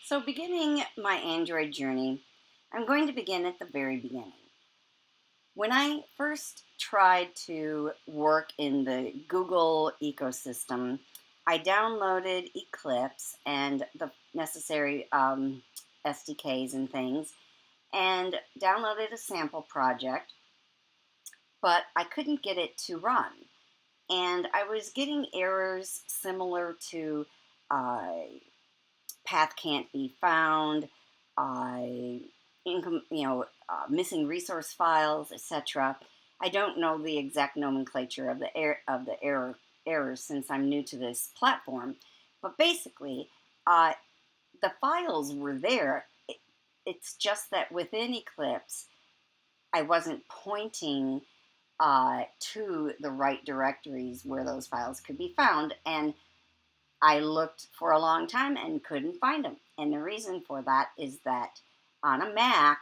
So beginning my Android journey, I'm going to begin at the very beginning. When I first tried to work in the Google ecosystem, I downloaded Eclipse and the necessary SDKs and things, and downloaded a sample project, but I couldn't get it to run. And I was getting errors similar to path can't be found, missing resource files, etc. I don't know the exact nomenclature of the errors since I'm new to this platform, but basically, the files were there. It's just that within Eclipse, I wasn't pointing to the right directories where those files could be found, and I looked for a long time and couldn't find them. And the reason for that is that on a Mac,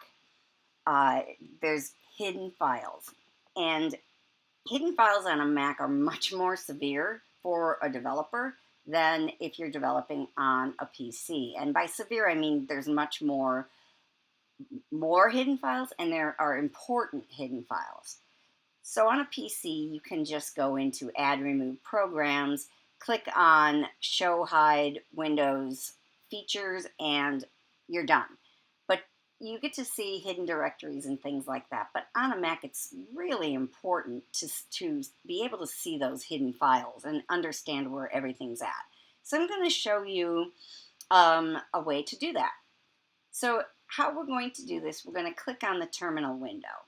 there's hidden files. And hidden files on a Mac are much more severe for a developer than if you're developing on a PC. And by severe, I mean there's much more hidden files, and there are important hidden files. So on a PC, you can just go into Add Remove Programs, click on Show Hide Windows Features, and you're done. But you get to see hidden directories and things like that. But on a Mac, it's really important to be able to see those hidden files and understand where everything's at. So I'm going to show you a way to do that. So how we're going to do this, we're going to click on the terminal window.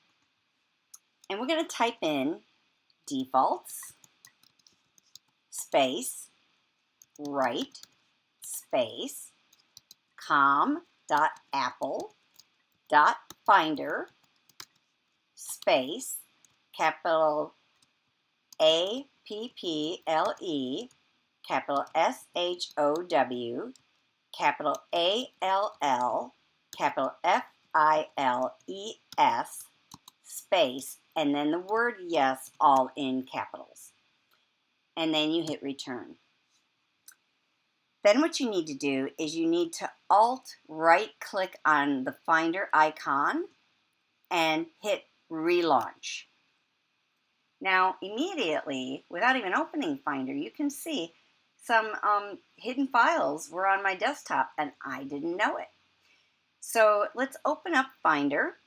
And we're going to type in defaults, space, right, space, com.apple.finder, space, capital APPLE, capital SHOW, capital ALL, capital FILES, space, and then the word yes, all in capitals. And then you hit return. Then what you need to do is you need to Alt right click on the Finder icon and hit relaunch. Now immediately, without even opening Finder, you can see some hidden files were on my desktop and I didn't know it. So let's open up Finder.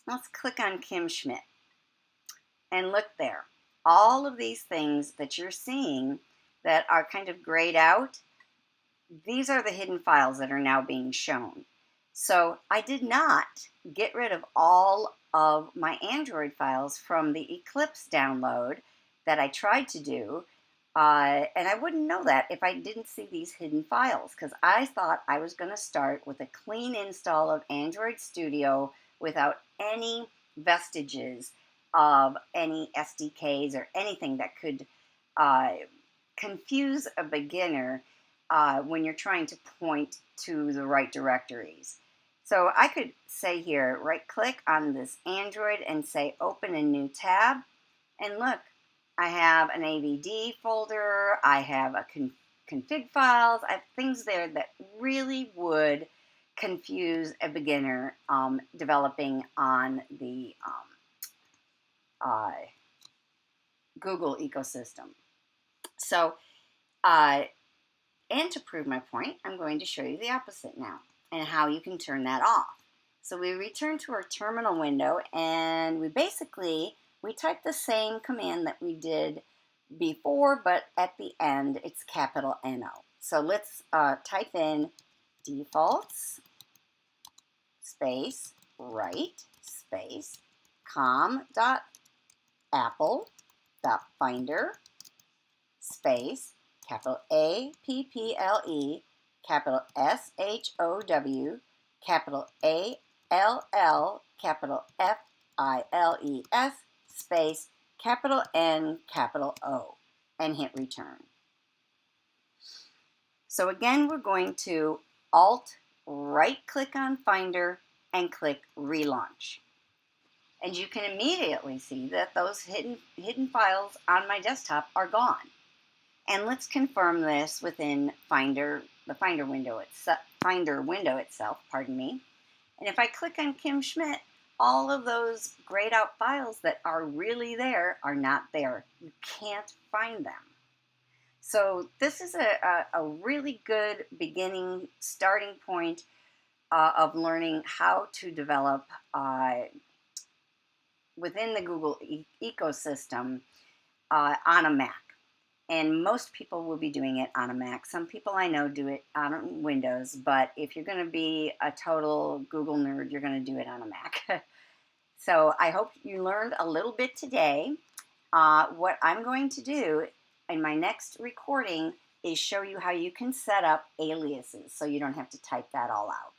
Let's click on Kim Schmidt and look there. All of these things that you're seeing that are kind of grayed out, these are the hidden files that are now being shown. So I did not get rid of all of my Android files from the Eclipse download that I tried to do, and I wouldn't know that if I didn't see these hidden files, because I thought I was going to start with a clean install of Android Studio without any vestiges of any SDKs or anything that could confuse a beginner when you're trying to point to the right directories. So I could say here, right click on this Android and say open a new tab, and look, I have an AVD folder, I have a config files, I have things there that really would confuse a beginner developing on the Google ecosystem. So, and to prove my point, I'm going to show you the opposite now and how you can turn that off. So we return to our terminal window, and we type the same command that we did before, but at the end it's capital NO. So let's type in defaults, space, right, space, com.apple.finder, space, capital APPLE, capital SHOW, capital ALL, capital FILES, space, capital N, capital O, and hit return. So again, we're going to Alt right click on Finder and click relaunch. And you can immediately see that those hidden files on my desktop are gone. And let's confirm this within Finder, the Finder window itself, pardon me. And if I click on Kim Schmidt, all of those grayed out files that are really there are not there. You can't find them. So this is a really good beginning, starting point of learning how to develop within the Google ecosystem on a Mac. And most people will be doing it on a Mac. Some people I know do it on Windows, but if you're going to be a total Google nerd, you're going to do it on a Mac. So I hope you learned a little bit today. What I'm going to do in my next recording is show you how you can set up aliases so you don't have to type that all out.